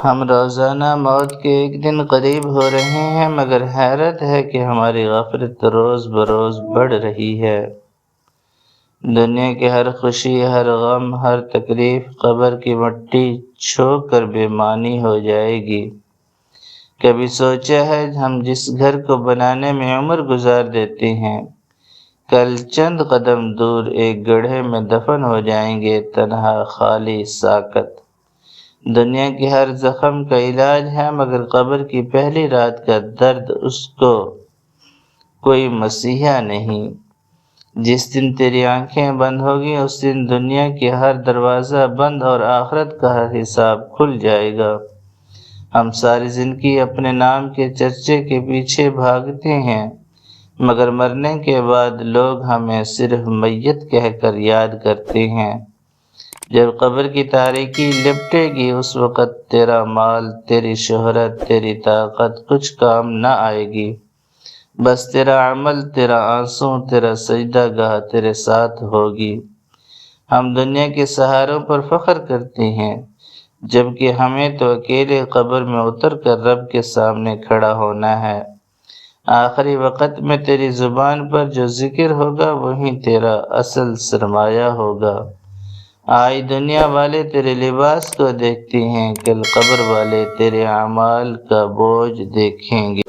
ہم روزانہ موت کے ایک دن قریب ہو رہے ہیں، مگر حیرت ہے کہ ہماری غفلت روز بروز بڑھ رہی ہے۔ دنیا کی ہر خوشی، ہر غم، ہر تکلیف قبر کی مٹی چھو کر بے معنی ہو جائے گی۔ کبھی سوچا ہے ہم جس گھر کو بنانے میں عمر گزار دیتے ہیں، کل چند قدم دور ایک گڑھے میں دفن ہو جائیں گے، تنہا، خالی، ساکت۔ دنیا کے ہر زخم کا علاج ہے، مگر قبر کی پہلی رات کا درد اس کو کوئی مسیحا نہیں۔ جس دن تیری آنکھیں بند ہوگی، اس دن دنیا کی ہر دروازہ بند اور آخرت کا ہر حساب کھل جائے گا۔ ہم ساری زندگی اپنے نام کے چرچے کے پیچھے بھاگتے ہیں، مگر مرنے کے بعد لوگ ہمیں صرف میت کہہ کر یاد کرتے ہیں۔ جب قبر کی تاریکی لپٹے گی، اس وقت تیرا مال، تیری شہرت، تیری طاقت کچھ کام نہ آئے گی۔ بس تیرا عمل، تیرا آنسو، تیرا سجدہ گاہ تیرے ساتھ ہوگی۔ ہم دنیا کے سہاروں پر فخر کرتے ہیں، جبکہ ہمیں تو اکیلے قبر میں اتر کر رب کے سامنے کھڑا ہونا ہے۔ آخری وقت میں تیری زبان پر جو ذکر ہوگا، وہی تیرا اصل سرمایہ ہوگا۔ آج دنیا والے تیرے لباس کو دیکھتے ہیں، کل قبر والے تیرے اعمال کا بوجھ دیکھیں گے۔